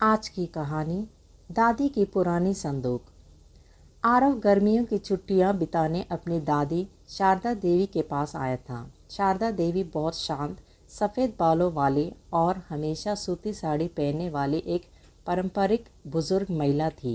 आज की कहानी दादी की पुरानी संदूक। आरव गर्मियों की छुट्टियां बिताने अपनी दादी शारदा देवी के पास आया था। शारदा देवी बहुत शांत, सफ़ेद बालों वाली और हमेशा सूती साड़ी पहनने वाली एक पारंपरिक बुजुर्ग महिला थी।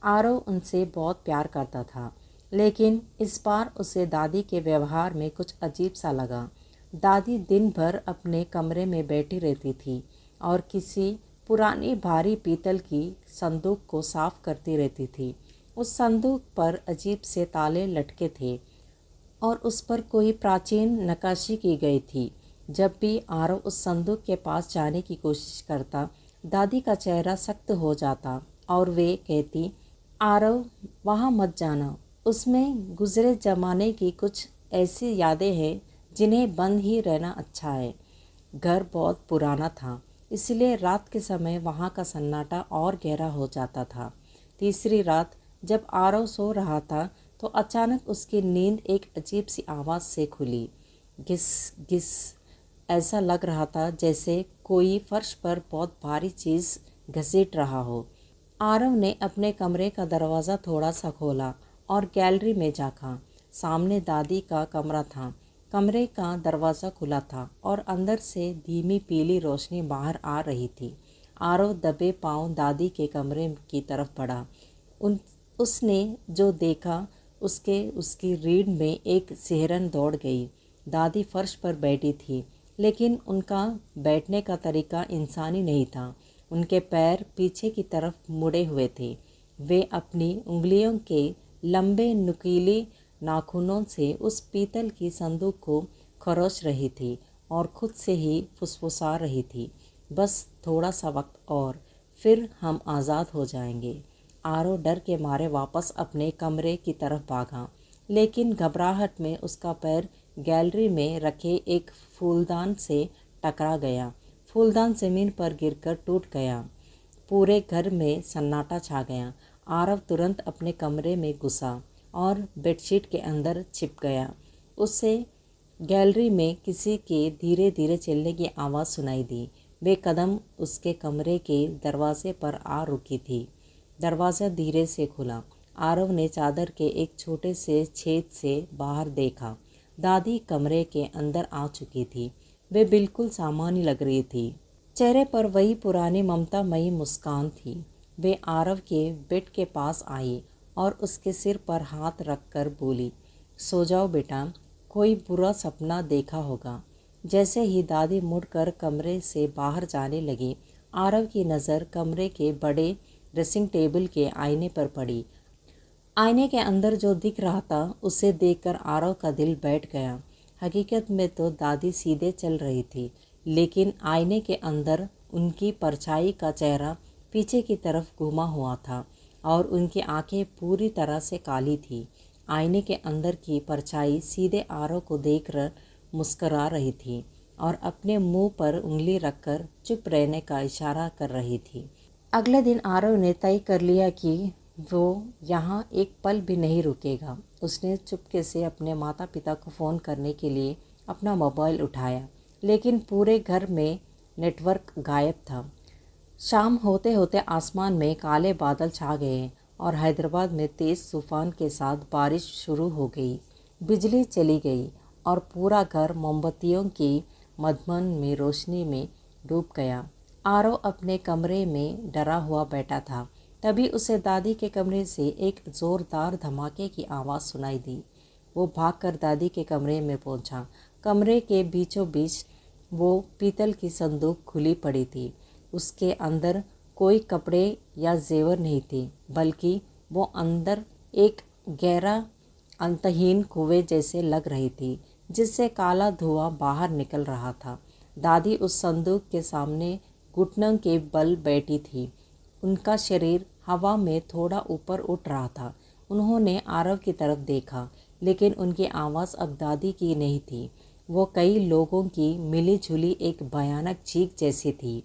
आरव उनसे बहुत प्यार करता था, लेकिन इस बार उसे दादी के व्यवहार में कुछ अजीब सा लगा। दादी दिन भर अपने कमरे में बैठी रहती थी और किसी पुरानी भारी पीतल की संदूक को साफ करती रहती थी। उस संदूक पर अजीब से ताले लटके थे और उस पर कोई प्राचीन नक्काशी की गई थी। जब भी आरव उस संदूक के पास जाने की कोशिश करता, दादी का चेहरा सख्त हो जाता और वे कहती, आरव वहाँ मत जाना, उसमें गुजरे ज़माने की कुछ ऐसी यादें हैं जिन्हें बंद ही रहना अच्छा है। घर बहुत पुराना था, इसलिए रात के समय वहाँ का सन्नाटा और गहरा हो जाता था। तीसरी रात जब आरव सो रहा था तो अचानक उसकी नींद एक अजीब सी आवाज़ से खुली। घिस घिस। ऐसा लग रहा था जैसे कोई फर्श पर बहुत भारी चीज़ घसीट रहा हो। आरव ने अपने कमरे का दरवाज़ा थोड़ा सा खोला और गैलरी में झाँका। सामने दादी का कमरा था। कमरे का दरवाज़ा खुला था और अंदर से धीमी पीली रोशनी बाहर आ रही थी। आरव दबे पांव दादी के कमरे की तरफ बढ़ा। उसने जो देखा उसकी रीढ़ में एक सिहरन दौड़ गई। दादी फर्श पर बैठी थी, लेकिन उनका बैठने का तरीका इंसानी नहीं था। उनके पैर पीछे की तरफ मुड़े हुए थे। वे अपनी उंगलियों के लंबे नुकीले नाखूनों से उस पीतल की संदूक को खरोच रही थी और खुद से ही फुसफुसा रही थी, बस थोड़ा सा वक्त और, फिर हम आज़ाद हो जाएंगे। आरव डर के मारे वापस अपने कमरे की तरफ भागा, लेकिन घबराहट में उसका पैर गैलरी में रखे एक फूलदान से टकरा गया। फूलदान ज़मीन पर गिरकर टूट गया। पूरे घर में सन्नाटा छा गया। आरव तुरंत अपने कमरे में घुसा और बेडशीट के अंदर छिप गया। उसे गैलरी में किसी के धीरे धीरे चलने की आवाज़ सुनाई दी। वे कदम उसके कमरे के दरवाजे पर आ रुकी थी। दरवाज़ा धीरे से खुला। आरव ने चादर के एक छोटे से छेद से बाहर देखा। दादी कमरे के अंदर आ चुकी थी। वे बिल्कुल सामान्य लग रही थी। चेहरे पर वही पुरानी ममतामयी मुस्कान थी। वे आरव के बेड के पास आई और उसके सिर पर हाथ रखकर बोली, सो जाओ बेटा, कोई बुरा सपना देखा होगा। जैसे ही दादी मुड़कर कमरे से बाहर जाने लगी, आरव की नज़र कमरे के बड़े ड्रेसिंग टेबल के आईने पर पड़ी। आईने के अंदर जो दिख रहा था उसे देखकर आरव का दिल बैठ गया। हकीकत में तो दादी सीधे चल रही थी, लेकिन आईने के अंदर उनकी परछाई का चेहरा पीछे की तरफ घुमा हुआ था और उनकी आंखें पूरी तरह से काली थी। आईने के अंदर की परछाई सीधे आरव को देखकर मुस्करा रही थी और अपने मुंह पर उंगली रखकर चुप रहने का इशारा कर रही थी। अगले दिन आरव ने तय कर लिया कि वो यहाँ एक पल भी नहीं रुकेगा। उसने चुपके से अपने माता पिता को फ़ोन करने के लिए अपना मोबाइल उठाया, लेकिन पूरे घर में नेटवर्क गायब था। शाम होते होते आसमान में काले बादल छा गए और हैदराबाद में तेज़ तूफान के साथ बारिश शुरू हो गई। बिजली चली गई और पूरा घर मोमबत्तियों की मधमन में रोशनी में डूब गया। आरव अपने कमरे में डरा हुआ बैठा था। तभी उसे दादी के कमरे से एक ज़ोरदार धमाके की आवाज़ सुनाई दी। वो भागकर दादी के कमरे में पहुंचा। कमरे के बीचों बीच वो पीतल की संदूक खुली पड़ी थी। उसके अंदर कोई कपड़े या जेवर नहीं थे, बल्कि वो अंदर एक गहरा अंतहीन कुएं जैसे लग रही थी, जिससे काला धुआं बाहर निकल रहा था। दादी उस संदूक के सामने घुटनों के बल बैठी थी। उनका शरीर हवा में थोड़ा ऊपर उठ रहा था। उन्होंने आरव की तरफ देखा, लेकिन उनकी आवाज़ अब दादी की नहीं थी। वो कई लोगों की मिली जुली एक भयानक चीख जैसी थी।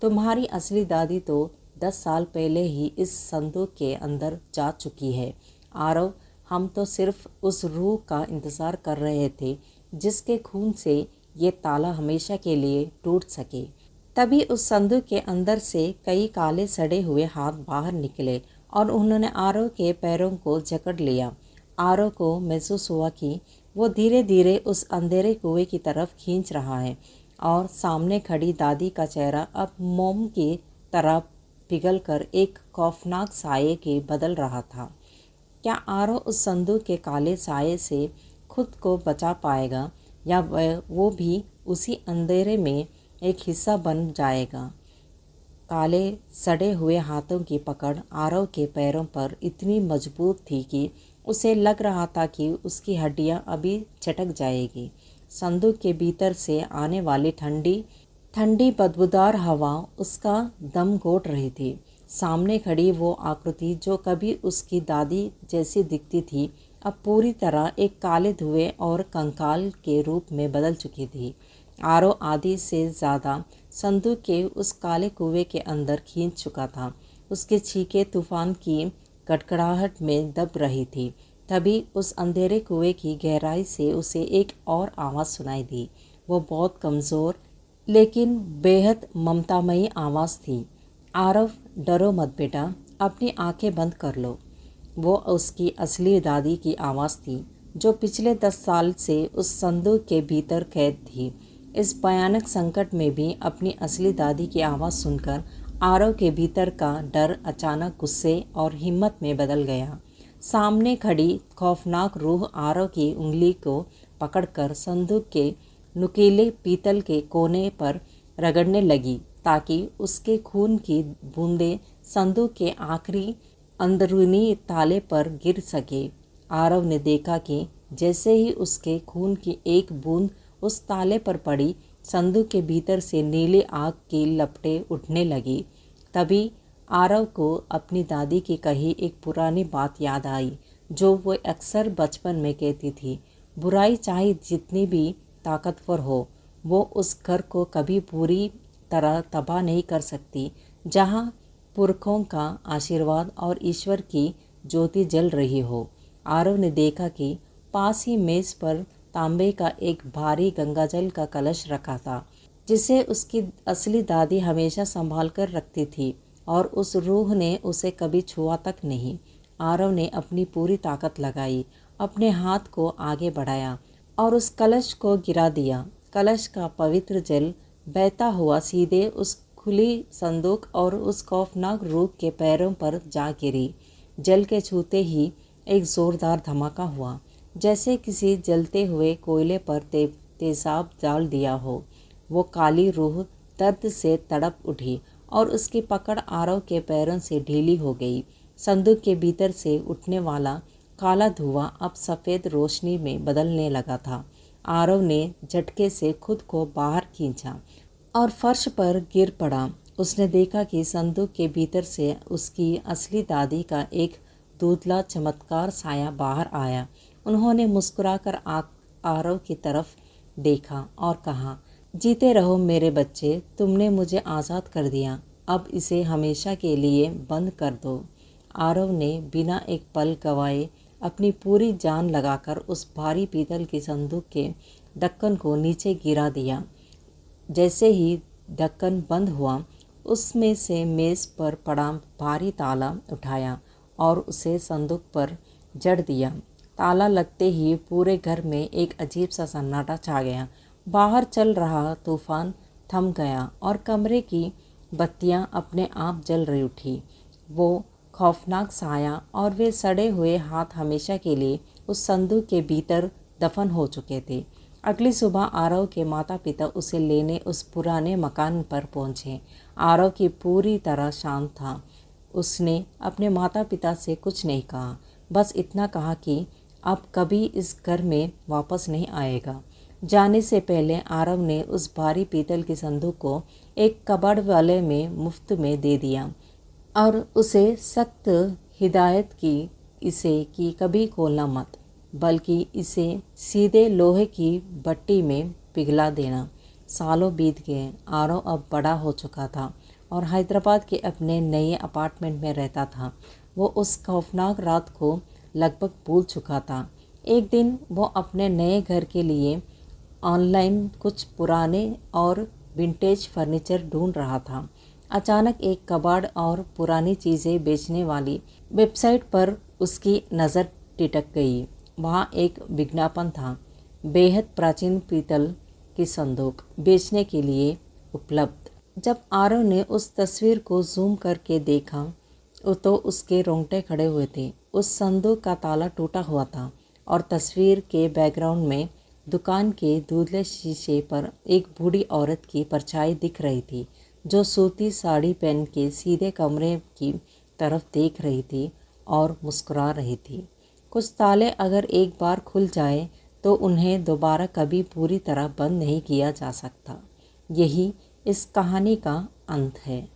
तुम्हारी असली दादी तो 10 साल पहले ही इस संदूक के अंदर जा चुकी है आरव। हम तो सिर्फ उस रूह का इंतज़ार कर रहे थे जिसके खून से ये ताला हमेशा के लिए टूट सके। तभी उस संदूक के अंदर से कई काले सड़े हुए हाथ बाहर निकले और उन्होंने आरव के पैरों को जकड़ लिया। आरव को महसूस हुआ कि वो धीरे धीरे उस अंधेरे कुएं की तरफ खींच रहा है और सामने खड़ी दादी का चेहरा अब मोम की तरह पिघलकर एक खौफनाक साये के बदल रहा था। क्या आरव उस संदूक के काले साये से खुद को बचा पाएगा या वो भी उसी अंधेरे में एक हिस्सा बन जाएगा? काले सड़े हुए हाथों की पकड़ आरव के पैरों पर इतनी मजबूत थी कि उसे लग रहा था कि उसकी हड्डियां अभी चटक जाएगी। संदूक के भीतर से आने वाली ठंडी ठंडी बदबूदार हवा उसका दम घोट रही थी। सामने खड़ी वो आकृति जो कभी उसकी दादी जैसी दिखती थी, अब पूरी तरह एक काले धुएं और कंकाल के रूप में बदल चुकी थी। आरव आधी से ज़्यादा संदूक के उस काले कुएं के अंदर खींच चुका था। उसकी छींकें तूफान की गड़गड़ाहट में दब रही थी। तभी उस अंधेरे कुएं की गहराई से उसे एक और आवाज़ सुनाई दी। वो बहुत कमज़ोर लेकिन बेहद ममतामयी आवाज़ थी। आरव, डरो मत बेटा, अपनी आंखें बंद कर लो। वो उसकी असली दादी की आवाज़ थी जो पिछले 10 साल से उस संदूक के भीतर कैद थी। इस भयानक संकट में भी अपनी असली दादी की आवाज़ सुनकर आरव के भीतर का डर अचानक गुस्से और हिम्मत में बदल गया। सामने खड़ी खौफनाक रूह आरव की उंगली को पकड़कर संदूक के नुकीले पीतल के कोने पर रगड़ने लगी ताकि उसके खून की बूंदें संदूक के आखिरी अंदरूनी ताले पर गिर सके। आरव ने देखा कि जैसे ही उसके खून की एक बूंद उस ताले पर पड़ी, संदूक के भीतर से नीली आग की लपटें उठने लगी। तभी आरव को अपनी दादी की कही एक पुरानी बात याद आई जो वो अक्सर बचपन में कहती थी, बुराई चाहे जितनी भी ताकतवर हो, वो उस घर को कभी पूरी तरह तबाह नहीं कर सकती जहाँ पुरखों का आशीर्वाद और ईश्वर की ज्योति जल रही हो। आरव ने देखा कि पास ही मेज़ पर तांबे का एक भारी गंगाजल का कलश रखा था जिसे उसकी असली दादी हमेशा संभाल कर रखती थी और उस रूह ने उसे कभी छुआ तक नहीं। आरव ने अपनी पूरी ताकत लगाई, अपने हाथ को आगे बढ़ाया और उस कलश को गिरा दिया। कलश का पवित्र जल बहता हुआ सीधे उस खुली संदूक और उस खौफनाक रूह के पैरों पर जा गिरी। जल के छूते ही एक ज़ोरदार धमाका हुआ, जैसे किसी जलते हुए कोयले पर तेजाब डाल दिया हो। वो काली रूह दर्द से तड़प उठी और उसकी पकड़ आरव के पैरों से ढीली हो गई। संदूक के भीतर से उठने वाला काला धुआं अब सफ़ेद रोशनी में बदलने लगा था। आरव ने झटके से खुद को बाहर खींचा और फर्श पर गिर पड़ा। उसने देखा कि संदूक के भीतर से उसकी असली दादी का एक धुंधला चमत्कार साया बाहर आया। उन्होंने मुस्कुराकर आरव की तरफ देखा और कहा, जीते रहो मेरे बच्चे, तुमने मुझे आज़ाद कर दिया, अब इसे हमेशा के लिए बंद कर दो। आरव ने बिना एक पल गवाए अपनी पूरी जान लगाकर उस भारी पीतल की संदूक के ढक्कन को नीचे गिरा दिया। जैसे ही ढक्कन बंद हुआ, उसमें से मेज़ पर पड़ा भारी ताला उठाया और उसे संदूक पर जड़ दिया। ताला लगते ही पूरे घर में एक अजीब सा सन्नाटा छा गया। बाहर चल रहा तूफान थम गया और कमरे की बत्तियां अपने आप जल रही उठी। वो खौफनाक साया और वे सड़े हुए हाथ हमेशा के लिए उस संदूक के भीतर दफन हो चुके थे। अगली सुबह आरव के माता पिता उसे लेने उस पुराने मकान पर पहुँचे। आरव की पूरी तरह शांत था। उसने अपने माता पिता से कुछ नहीं कहा, बस इतना कहा कि अब कभी इस घर में वापस नहीं आएगा। जाने से पहले आरव ने उस भारी पीतल की संदूक को एक कबाड़ वाले में मुफ्त में दे दिया और उसे सख्त हिदायत की इसे कि कभी खोलना मत, बल्कि इसे सीधे लोहे की भट्टी में पिघला देना। सालों बीत गए। आरव अब बड़ा हो चुका था और हैदराबाद के अपने नए अपार्टमेंट में रहता था। वो उस खौफनाक रात को लगभग भूल चुका था। एक दिन वो अपने नए घर के लिए ऑनलाइन कुछ पुराने और विंटेज फर्नीचर ढूंढ रहा था। अचानक एक कबाड़ और पुरानी चीज़ें बेचने वाली वेबसाइट पर उसकी नज़र टिटक गई। वहाँ एक विज्ञापन था, बेहद प्राचीन पीतल की संदूक बेचने के लिए उपलब्ध। जब आरव ने उस तस्वीर को जूम करके देखा तो उसके रोंगटे खड़े हुए थे। उस संदूक का ताला टूटा हुआ था और तस्वीर के बैकग्राउंड में दुकान के धुंधले शीशे पर एक बूढ़ी औरत की परछाई दिख रही थी, जो सूती साड़ी पहन के सीधे कमरे की तरफ देख रही थी और मुस्कुरा रही थी। कुछ ताले अगर एक बार खुल जाए तो उन्हें दोबारा कभी पूरी तरह बंद नहीं किया जा सकता। यही इस कहानी का अंत है।